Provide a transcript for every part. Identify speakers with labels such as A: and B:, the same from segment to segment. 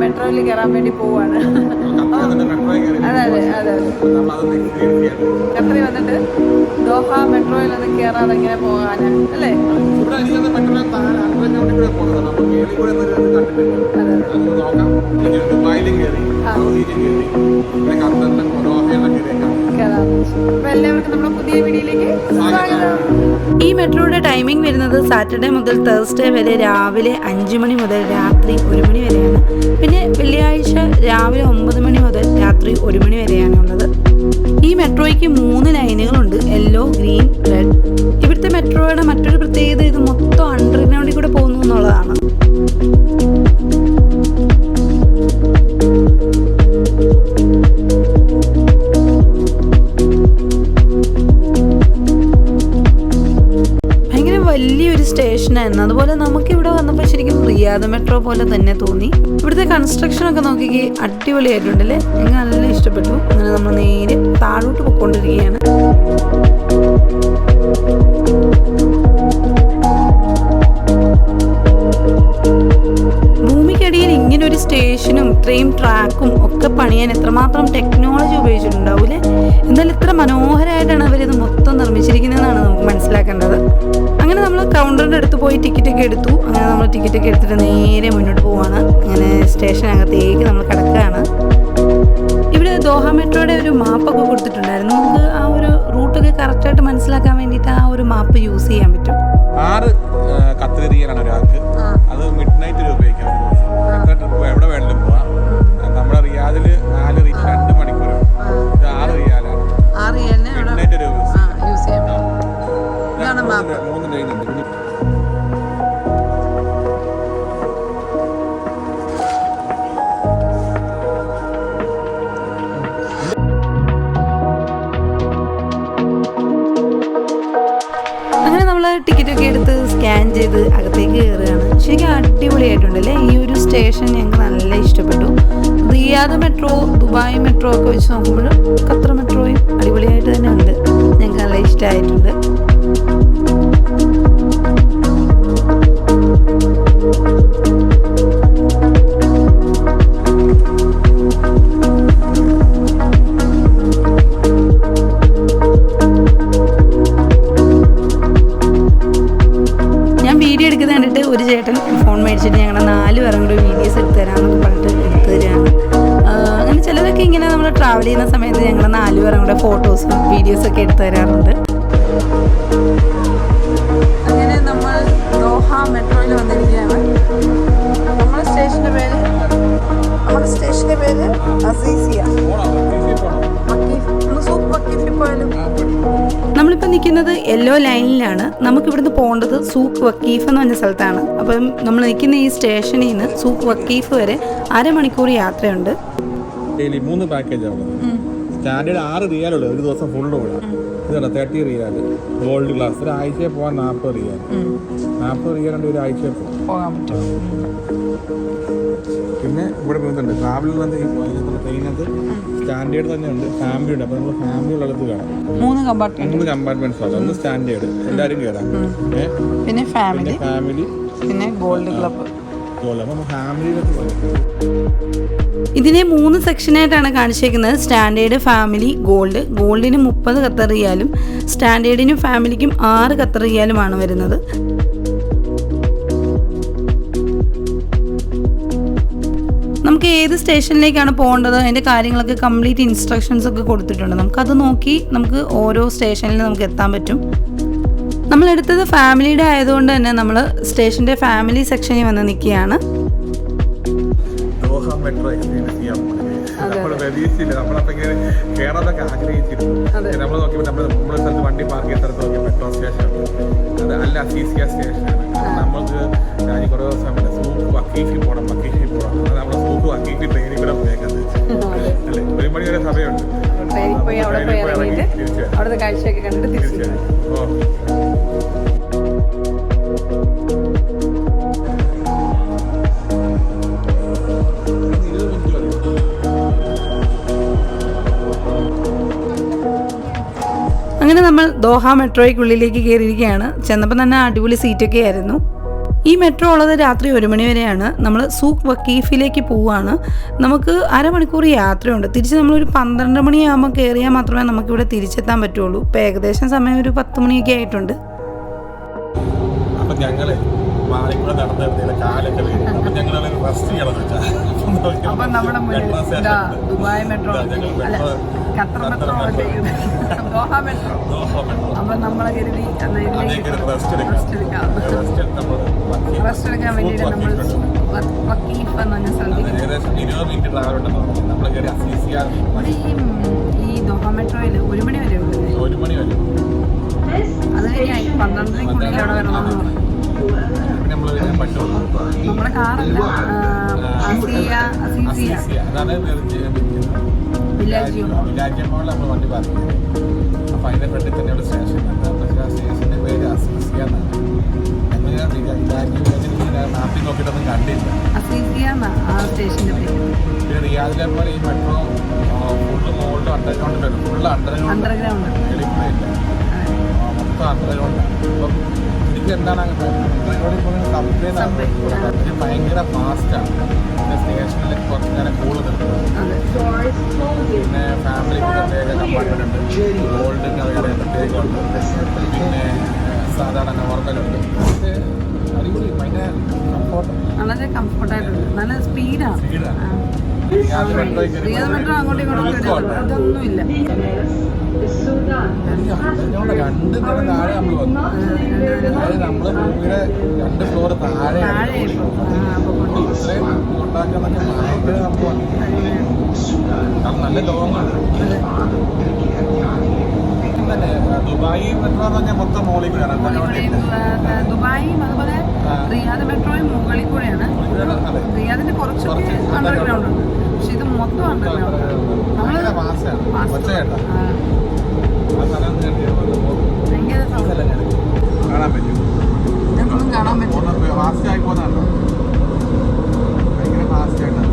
A: മെട്രോയിൽ കയറാൻ വേണ്ടി പോവാണ്. അതെ അതെ അതെ ഖത്തറിൽ വന്നിട്ട് ദോഹ മെട്രോയിൽ ഒന്ന് കയറാതെ ഇങ്ങനെ പോകാന് അല്ലേ?
B: ഈ മെട്രോയുടെ ടൈമിംഗ് വരുന്നത് സാറ്റർഡേ മുതൽ തേഴ്സ്ഡേ വരെ രാവിലെ 5 മണി മുതൽ രാത്രി 1 മണി വരെയാണ്. പിന്നെ വെള്ളിയാഴ്ച രാവിലെ 9 മണി മുതൽ രാത്രി 1 മണി വരെയാണുള്ളത്. ഈ മെട്രോയ്ക്ക് 3 ലൈനുകളുണ്ട്, യെല്ലോ, ഗ്രീൻ, റെഡ്. ഇവിടുത്തെ മെട്രോയുടെ മറ്റൊരു പ്രത്യേകത ഇത് മൊത്തം അണ്ടർഗ്രൗണ്ടിൽ കൂടെ പോകുന്നു എന്നുള്ളതാണ്. വലിയൊരു സ്റ്റേഷനായിരുന്നു. അതുപോലെ നമുക്കിവിടെ വന്നപ്പോൾ ശരിക്കും റിയാദ് മെട്രോ പോലെ തന്നെ തോന്നി. ഇവിടുത്തെ കൺസ്ട്രക്ഷനൊക്കെ നോക്കിക്ക് അടിപൊളിയായിട്ടുണ്ടല്ലേ, എനിക്ക് നല്ല ഇഷ്ടപ്പെട്ടു. അങ്ങനെ നമ്മൾ നേരെ താഴോട്ട് പോയിക്കൊണ്ടിരിക്കുകയാണ്. ഭൂമിക്കടിയിൽ ഇങ്ങനൊരു സ്റ്റേഷനും ഇത്രയും ട്രാക്കും ഒക്കെ പണിയാൻ എത്രമാത്രം ടെക്നോളജി ഉപയോഗിച്ചിട്ടുണ്ടാവൂലേ. എന്നാലും ഇത്ര മനോഹരമായിട്ടാണ് അവരിത് മൊത്തം നിർമ്മിച്ചിരിക്കുന്നതെന്നാണ് നമുക്ക് മനസ്സിലാക്കേണ്ടത്. അങ്ങനെ നമ്മൾ കൗണ്ടറിൻ്റെ അടുത്ത് പോയി ടിക്കറ്റൊക്കെ എടുത്തു. അങ്ങനെ നമ്മൾ ടിക്കറ്റൊക്കെ എടുത്തിട്ട് നേരെ മുന്നോട്ട് പോവാണ്. അങ്ങനെ സ്റ്റേഷനകത്തേക്ക് നമ്മൾ കിടക്കുകയാണ്. ഇവിടെ ദോഹ മെട്രോയുടെ ഒരു മാപ്പൊക്കെ കൊടുത്തിട്ടുണ്ടായിരുന്നു. നമുക്ക് ആ ഒരു റൂട്ടൊക്കെ കറക്റ്റായിട്ട് മനസ്സിലാക്കാൻ വേണ്ടിയിട്ട് ആ ഒരു മാപ്പ് യൂസ് ചെയ്യാൻ പറ്റും.
C: 6 ഖത്തർ റിയാലാണ് ഒരാൾക്ക്. അത് മിഡ് നൈറ്റ് ഉപയോഗിക്കാം. എത്ര ട്രിപ്പ് എവിടെ വേണമെങ്കിലും പോവാം. നമ്മുടെ റിയാദിൽ 2 മണിക്കൂർ, ഇത് 6 റിയാലാണ്. മിഡ് നൈറ്റ് ഒരു യൂസ് ചെയ്യാം. 3 ലൈൻ ഉണ്ട്.
B: അങ്ങനെ നമ്മൾ ടിക്കറ്റൊക്കെ എടുത്ത് സ്കാൻ ചെയ്ത് അകത്തേക്ക് കയറുകയാണ്. ശരിക്കും അടിപൊളിയായിട്ടുണ്ടല്ലേ ഈ ഒരു സ്റ്റേഷൻ. ഞങ്ങൾക്ക് നല്ല ഇഷ്ടപ്പെട്ടു. റിയാദ് മെട്രോ, ദുബായ് മെട്രോ ഒക്കെ വെച്ച് നോക്കുമ്പോൾ ഖത്തർ മെട്രോയും അടിപൊളിയായിട്ട് തന്നെ ഉണ്ട്. ഞങ്ങൾക്ക് നല്ല ഇഷ്ടമായിട്ടുണ്ട്. ഒരു ചേട്ടൻ ഫോൺ മേടിച്ചിട്ട് ഞങ്ങളുടെ 4 പേരും കൂടി വീഡിയോസ് എടുത്തു തരാമെന്നൊക്കെ പറഞ്ഞിട്ട് എടുത്തു തരികയാണ്. അങ്ങനെ ചിലരൊക്കെ ഇങ്ങനെ നമ്മൾ ട്രാവൽ ചെയ്യുന്ന സമയത്ത് ഞങ്ങൾ 4 പേരും കൂടെ ഫോട്ടോസും വീഡിയോസൊക്കെ എടുത്തു തരാറുണ്ട്.
A: അങ്ങനെ നമ്മൾ ദോഹ മെട്രോയിൽ വന്നിരിക്കുകയാണ്. നമ്മുടെ സ്റ്റേഷൻ്റെ പേര് അസീസിയ.
B: നമ്മളിപ്പോൾ നിൽക്കുന്നത് യെല്ലോ ലൈനിലാണ്. നമുക്കിവിടുന്ന് പോകേണ്ടത് സൂക്ക് വക്കീഫ് എന്ന് പറഞ്ഞ സ്ഥലത്താണ്. അപ്പം നമ്മൾ നിൽക്കുന്ന ഈ സ്റ്റേഷനിൽ നിന്ന് സൂക്ക് വക്കീഫ് വരെ 1/2 മണിക്കൂർ യാത്രയുണ്ട്.
C: 3 പാക്കേജാണ്. സ്റ്റാൻഡേർഡ് 6 റിയാലുള്ളത്, ഒരു ദിവസം ഫുള്ള് കൂടെ. ഇതാണ് 30 റിയാൽ ഗോൾഡ് ക്ലാസ്. ഒരാഴ്ച പോകാൻ 40 റിയാൽ. 40 റിയാലുണ്ട് ഒരാഴ്ച
A: പോകാൻ പറ്റും.
C: പിന്നെ ഇവിടെ പോകുന്നുണ്ട് ട്രാവലിൽ ട്രെയിനകത്ത് സ്റ്റാൻഡേർഡ് തന്നെ ഉണ്ട്, ഫാമിലി ഉണ്ട്. അപ്പോൾ നമ്മൾ ഫാമിലി ഉള്ളത് കാണാം.
A: 3 കമ്പാർട്ട്മെന്റ്സ്
C: ആണ്. ഒന്ന് സ്റ്റാൻഡേർഡ്, എല്ലാവരും കയറാം.
A: പിന്നെ ഫാമിലി, പിന്നെ ഗോൾഡ് ക്ലബ്ബ്.
B: ഇതിനെ 3 സെക്ഷനായിട്ടാണ് കാണിച്ചേക്കുന്നത്. Standard, family, gold. ഗോൾഡിന് 30 ഖത്തർ റിയാലും സ്റ്റാൻഡേർഡിനും ഫാമിലിക്കും 6 ഖത്തർ റിയാലുമാണ് വരുന്നത്. നമുക്ക് ഏത് സ്റ്റേഷനിലേക്കാണ് പോകേണ്ടത് അതിൻ്റെ കാര്യങ്ങളൊക്കെ കംപ്ലീറ്റ് ഇൻസ്ട്രക്ഷൻസ് ഒക്കെ കൊടുത്തിട്ടുണ്ട്. നമുക്കത് നോക്കി നമുക്ക് ഓരോ സ്റ്റേഷനിൽ നമുക്ക് എത്താൻ പറ്റും. നമ്മളെടുത്തത് ഫാമിലിയുടെ ആയതുകൊണ്ട് തന്നെ നമ്മൾ സ്റ്റേഷൻ്റെ ഫാമിലി സെക്ഷനിൽ വന്ന് നിൽക്കുകയാണ്.
C: നമ്മൾ നോക്കിയപ്പോൾ നമ്മുടെ സ്ഥലത്ത് വണ്ടി പാർക്ക് ചെയ്യുന്ന സ്ഥലത്ത് നോക്കിയ മെട്രോ സ്റ്റേഷൻ അത് അല്ല അസീസിയ സ്റ്റേഷനാണ്. നമുക്ക് കുറേ ദിവസം സൂക്ക് വക്കീഫിൽ പോകണം. അത് നമ്മുടെ സൂക്ക് വക്കീഫിൽ ട്രെയിനിൽ കൂടെ പോയേക്കുന്നത് അല്ലേ. 1 മണി വരെ സമയമുണ്ട്.
A: ട്രെയിനിൽ പോയി അവിടെ പോയി ഇറങ്ങിയിട്ട് അവിടുത്തെ കാഴ്ചയൊക്കെ കണ്ടിട്ട് തിരിച്ചു.
B: അങ്ങനെ നമ്മൾ ദോഹ മെട്രോയ്ക്കുള്ളിലേക്ക് കയറിയിരിക്കുകയാണ്. ചെന്നപ്പോൾ തന്നെ അടിപൊളി സീറ്റൊക്കെ ആയിരുന്നു. ഈ മെട്രോ ഉള്ളത് രാത്രി 1 മണി വരെയാണ്. നമ്മൾ സൂഖ് വക്കീഫിലേക്ക് പോവുകയാണ്. നമുക്ക് അരമണിക്കൂർ യാത്രയുണ്ട്. തിരിച്ച് നമ്മളൊരു 12 മണിയാകുമ്പോൾ കയറിയാൽ മാത്രമേ നമുക്കിവിടെ തിരിച്ചെത്താൻ പറ്റുള്ളൂ. ഇപ്പോൾ ഏകദേശം സമയം ഒരു 10 മണിയൊക്കെ ആയിട്ടുണ്ട്.
C: അപ്പം ഞങ്ങൾ മാളിക്കൂടെ നടന്നു കാലൊക്കെ വീഴും. അപ്പം ഞങ്ങൾ റെസ്റ്റ് ചെയ്യണമെന്ന് വെച്ചാൽ
A: അപ്പം നമ്മുടെ Dubai metro Qatar metro Doha metro. അപ്പം നമ്മളെ കരുതി റെസ്റ്റ് എടുക്കാൻ വേണ്ടിയിട്ട് നമ്മൾ വക്കീഫ് എന്ന് പറഞ്ഞ സ്ഥലത്തേക്ക് ഈ ദോഹ മെട്രോയിൽ 1 മണി വരെ ഉണ്ട്.
C: 1 മണി വരെ
A: അത് കഴിഞ്ഞാൽ 12-ക്കുള്ളിൽ അവിടെ വരണമെന്ന് പറഞ്ഞു. നമ്മുടെ കാറല്ല,
C: വിലാജിയമ്മോളിൽ നമ്മൾ വണ്ടി പാർക്ക് ചെയ്തു. അപ്പം അതിൻ്റെ ഫ്രണ്ടിൽ തന്നെ ഒരു സ്റ്റേഷൻ ഉണ്ട്. പക്ഷേ ആ സ്റ്റേഷൻ്റെ പേര് അസീസിയ എന്നാണ്. ഞങ്ങൾ നാട്ടിൽ നോക്കിയിട്ടൊന്നും കണ്ടില്ല. പിന്നെ റിയാദിലെ പോലെ ഈ മെട്രോ ഫുള്ള് മുകളിലും അണ്ടർഗ്രൗണ്ടിലും ഫുള്ള് അണ്ടർഗ്രൗണ്ട് ഇല്ല, മൊത്തം അണ്ടർഗ്രൗണ്ടാണ്. അപ്പം എന്താണ് ഭയങ്കര ഫാസ്റ്റാണ്. പിന്നെ സ്റ്റേഷനിൽ കുറച്ച് നേരം കൂടുതൽ. പിന്നെ ഫാമിലിക്ക് പ്രത്യേക കമ്പാർട്ട്മെന്റ് ഉണ്ട്, ഗോൾഡിന് വേറെ പ്രത്യേകമുണ്ട്, പിന്നെ സാധാരണ നോർമലുണ്ട്. അടിപൊളി, ഭയങ്കര
A: വളരെ കംഫർട്ടായിട്ടുണ്ട്, നല്ല സ്പീഡാണ്. അതൊന്നുമില്ല.
C: രണ്ട് നില താഴെ നമ്മൾ വന്നു. അതായത് നമ്മള് ഭൂമിയുടെ 2 ഫ്ലോർ താഴെ ഇത്രയും ഉണ്ടാക്കുന്നൊക്കെ ഭയങ്കര സംഭവമാണ്. കാരണം നല്ല ലോങ്ങാണ്. തന്നെ ദുബായ് മെട്രോ എന്ന് പറഞ്ഞാൽ മൊത്തം മോളിൽ കയറാം.
A: ദുബായും അതുപോലെ റിയാദ് മെട്രോയും മുകളിൽ കൂടെയാണ്. റിയാദിന്റെ കുറച്ചൊക്കെ അണ്ടർഗ്രൗണ്ട് ഉണ്ട്, പക്ഷെ ഇത് മൊത്തം അണ്ടർഗ്രൗണ്ട്.
C: ഭയങ്കര ഫാസ്റ്റാണ്. കാണാൻ പറ്റും,
A: കാണാൻ പറ്റും.
C: ഫാസ്റ്റ് ആയി പോകുന്നതാണോ, ഭയങ്കര ഫാസ്റ്റ് ആയിട്ടാണ്.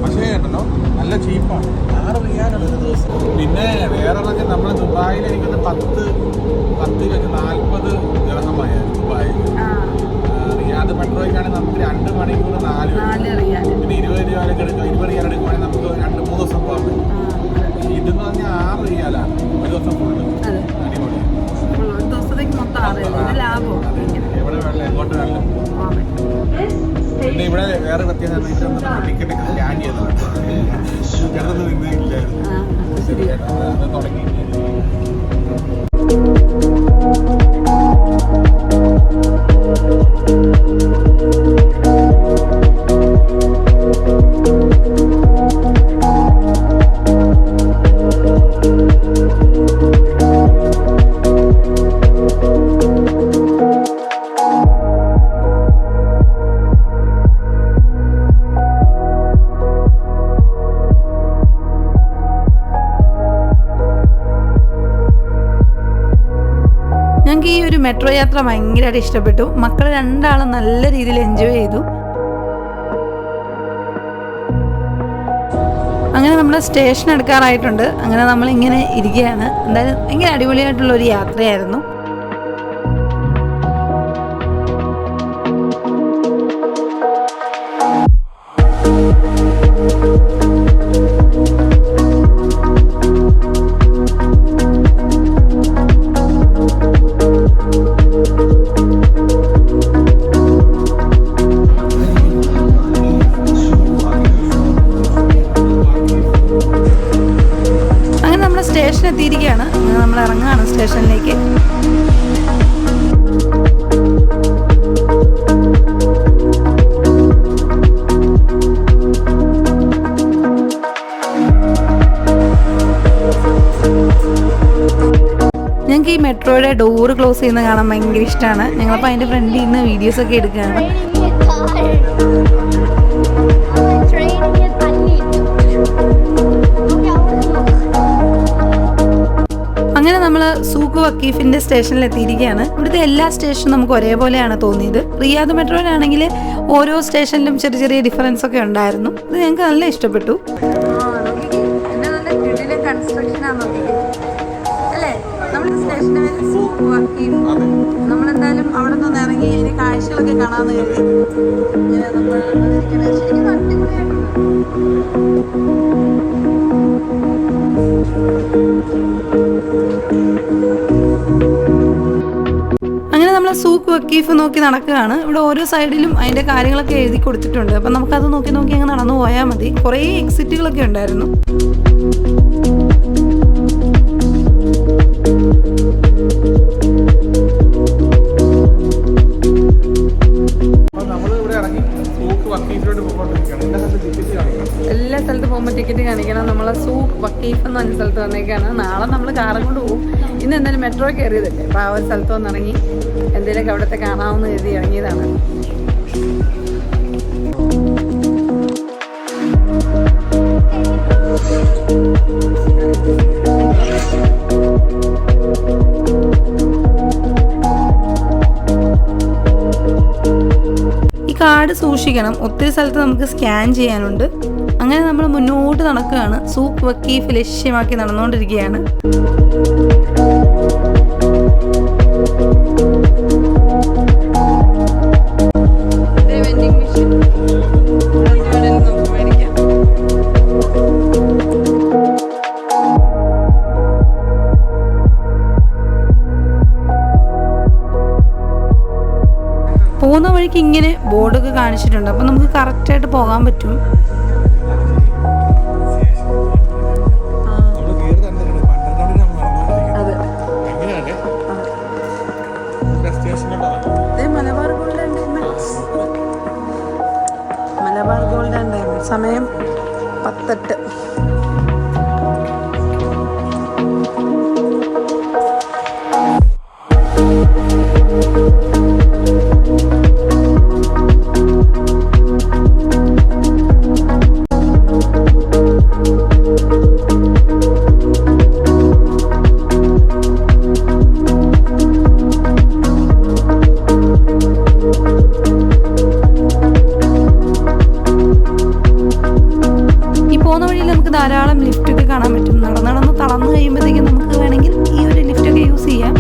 C: പക്ഷേ കേട്ടല്ലോ നല്ല ചീപ്പാണ്. 6 റിയാലാണ് ഒരു ദിവസം. പിന്നെ വേറെ വെച്ചാൽ നമ്മൾ ദുബായിൽ എനിക്കൊന്ന് 10-40 ദിർഹമായിരുന്നു ദുബായിൽ. റിയാദ് മെട്രോയ്ക്കാണെങ്കിൽ നമുക്ക് 2 മണിക്കൂർ 4 പിന്നെ 20 രൂപയൊക്കെ എടുക്കുക. 20 റിയാൽ എടുക്കുവാണെങ്കിൽ നമുക്ക് 2-3 ദിവസം പോകാൻ പറ്റും. ഇതെന്ന് പറഞ്ഞാൽ 6 റിയാലാണ് ഒരു ദിവസം ഫുള്ള്. അടിപൊളി.
A: ഒരു ദിവസത്തേക്ക് മൊത്തം ലാഭമാണ്.
C: എവിടെ വേണം എങ്ങോട്ട് വേണം. പിന്നെ ഇവിടെ വേറെ പ്രത്യേകത ടിക്കറ്റ് ഒക്കെ സ്കാൻ ചെയ്തതാണ്. ചെറുതൊന്നും ഇന്നില്ലായിരുന്നു. ശരി, അത് തുടങ്ങി.
B: ഞങ്ങൾക്ക് ഈ ഒരു മെട്രോ യാത്ര ഭയങ്കരമായിട്ട് ഇഷ്ടപ്പെട്ടു. മക്കൾ 2 ആളും നല്ല രീതിയിൽ എൻജോയ് ചെയ്തു. അങ്ങനെ നമ്മൾ സ്റ്റേഷൻ എടുക്കാറായിട്ടുണ്ട്. അങ്ങനെ നമ്മളിങ്ങനെ ഇരിക്കുകയാണ്. എന്തായാലും ഭയങ്കര അടിപൊളിയായിട്ടുള്ളൊരു യാത്രയായിരുന്നു. സ്റ്റേഷൻ എത്തിയിരിക്കുകയാണ്. നമ്മൾ ഇറങ്ങുകയാണ് സ്റ്റേഷനിലേക്ക്. ഞങ്ങൾക്ക് ഈ മെട്രോയുടെ ഡോറ് ക്ലോസ് ചെയ്യുന്നത് കാണാൻ ഭയങ്കര ഇഷ്ടമാണ്. ഞങ്ങളപ്പോൾ അതിൻ്റെ ഫ്രണ്ടിൽ നിന്ന് വീഡിയോസൊക്കെ എടുക്കുകയാണ്. അങ്ങനെ നമ്മൾ സൂഖ് വക്കീഫിൻ്റെ സ്റ്റേഷനിൽ എത്തിയിരിക്കുകയാണ്. ഇവിടുത്തെ എല്ലാ സ്റ്റേഷനും നമുക്ക് ഒരേപോലെയാണ് തോന്നിയത്. റിയാദ് മെട്രോയിലാണെങ്കിൽ ഓരോ സ്റ്റേഷനിലും ചെറിയ ചെറിയ ഡിഫറൻസ് ഒക്കെ ഉണ്ടായിരുന്നു. ഇത് ഞങ്ങൾക്ക് നല്ല ഇഷ്ടപ്പെട്ടു.
A: കൺസ്ട്രക്ഷനാണ് അല്ലേ? നമ്മൾ സ്റ്റേഷനിൽ സൂഖ് വക്കീഫ് നമ്മളെന്തായാലും
B: അവിടെ നിന്ന് ഇറങ്ങി അതിൻ്റെ കാഴ്ചകളൊക്കെ കാണാമെന്ന് കരുതി ഇങ്ങനെ നമ്മൾ ശരിക്കും അടിപൊളിയായിട്ടുണ്ട്. അങ്ങനെ നമ്മൾ സൂക്ക് വക്കീഫ് നോക്കി നടക്കുകയാണ്. ഇവിടെ ഓരോ സൈഡിലും അതിൻ്റെ കാര്യങ്ങളൊക്കെ എഴുതി കൊടുത്തിട്ടുണ്ട്. അപ്പം നമുക്കത് നോക്കി നോക്കി അങ്ങ് നടന്നു പോയാൽ മതി. കുറേ എക്സിറ്റുകളൊക്കെ ഉണ്ടായിരുന്നു. എല്ലാ സ്ഥലത്ത് പോകുമ്പോൾ ടിക്കറ്റ് കാണിക്കണം. നമ്മൾ സൂക്ക് വക്കീഫ് എന്ന് പറഞ്ഞ സ്ഥലത്ത് വന്നേക്കാണ്. നാളെ നമ്മൾ കാറും കൊണ്ട് പോകും. ഇന്ന് എന്തായാലും മെട്രോ കയറിയതല്ലേ, അപ്പോൾ ആ ഒരു സ്ഥലത്ത് വന്നിറങ്ങി എന്തെങ്കിലുമൊക്കെ അവിടുത്തെ കാണാമെന്ന് കരുതി ഇറങ്ങിയതാണ്. ഈ കാർഡ് സൂക്ഷിക്കണം, ഒത്തിരി സ്ഥലത്ത് നമുക്ക് സ്കാൻ ചെയ്യാനുണ്ട്. അങ്ങനെ നമ്മൾ മുന്നോട്ട് നടക്കുകയാണ്. സൂക്ക് വക്കീഫ് ലക്ഷ്യമാക്കി നടന്നുകൊണ്ടിരിക്കുകയാണ്. പോകുന്ന വഴിക്ക് ഇങ്ങനെ ബോർഡൊക്കെ കാണിച്ചിട്ടുണ്ട്. അപ്പം നമുക്ക് കറക്റ്റായിട്ട് പോകാൻ പറ്റും. Malabar gold and diamond. സമയം 10:08. ധാരാളം ലിഫ്റ്റൊക്കെ കാണാൻ പറ്റും. നടന്ന് തളർന്നു കഴിയുമ്പോഴത്തേക്കും നമുക്ക് വേണമെങ്കിൽ ഈ ഒരു ലിഫ്റ്റൊക്കെ യൂസ് ചെയ്യാം.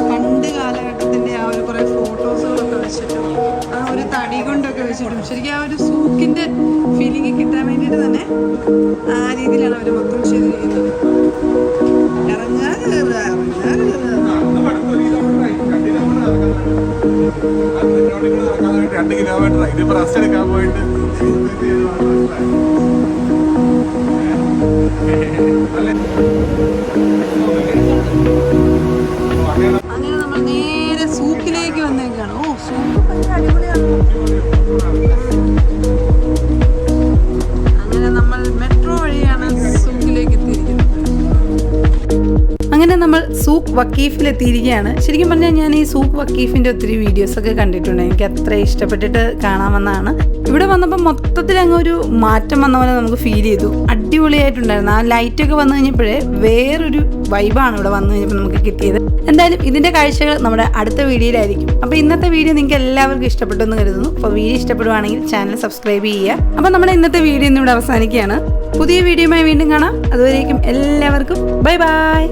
B: പണ്ട് കാലഘട്ടത്തിൻ്റെ ആ ഒരു കുറേ ഫോട്ടോസുകളൊക്കെ വെച്ചിട്ടും ആ ഒരു തടി കൊണ്ടൊക്കെ വെച്ചിട്ടും ശരിക്കും ആ ഒരു സൂക്കിൻ്റെ ഫീലിംഗ് കിട്ടാൻ വേണ്ടിയിട്ട് തന്നെ ആ രീതിയിലാണ് അവർ മൊത്തം ചെയ്തിരിക്കുന്നത്. ഇറങ്ങാൻ അങ്ങനെ നമ്മൾ നേരെ സൂക്കിലേക്ക് വന്നേക്കാണ്. ഓ, സൂക്ക് ഭയങ്കര അടിപൊളിയാണ്. അങ്ങനെ നമ്മൾ മെട്രോ വഴിയാണ് സൂക്കിലേക്ക് എത്തിയിരിക്കുന്നത്. അങ്ങനെ നമ്മൾ സൂക്ക് വക്കീഫിൽ എത്തിയിരിക്കുകയാണ്. ശരിക്കും പറഞ്ഞാൽ ഞാൻ ഈ സൂക്ക് വക്കീഫിൻ്റെ ഒത്തിരി വീഡിയോസൊക്കെ കണ്ടിട്ടുണ്ട്. എനിക്ക് അത്ര ഇഷ്ടപ്പെട്ടിട്ട് കാണാമെന്നാണ്. ഇവിടെ വന്നപ്പോൾ മൊത്തത്തിൽ അങ്ങ് ഒരു മാറ്റം വന്ന പോലെ നമുക്ക് ഫീൽ ചെയ്തു. അടിപൊളിയായിട്ടുണ്ടായിരുന്നു. ആ ലൈറ്റൊക്കെ വന്നു കഴിഞ്ഞപ്പോഴേ വേറൊരു വൈബാണ് ഇവിടെ വന്നു കഴിഞ്ഞപ്പോൾ നമുക്ക് കിട്ടിയത്. എന്തായാലും ഇതിൻ്റെ കാഴ്ചകൾ നമ്മുടെ അടുത്ത വീഡിയോയിലായിരിക്കും. അപ്പോൾ ഇന്നത്തെ വീഡിയോ നിങ്ങൾക്ക് എല്ലാവർക്കും ഇഷ്ടപ്പെട്ടു എന്ന് കരുതുന്നു. അപ്പോൾ വീഡിയോ ഇഷ്ടപ്പെടുവാണെങ്കിൽ ചാനൽ സബ്സ്ക്രൈബ് ചെയ്യുക. അപ്പോൾ നമ്മുടെ ഇന്നത്തെ വീഡിയോ ഇന്നിവിടെ അവസാനിക്കുകയാണ്. പുതിയ വീഡിയോയുമായി വീണ്ടും കാണാം. അതുവരേക്കും എല്ലാവർക്കും ബൈ ബൈ.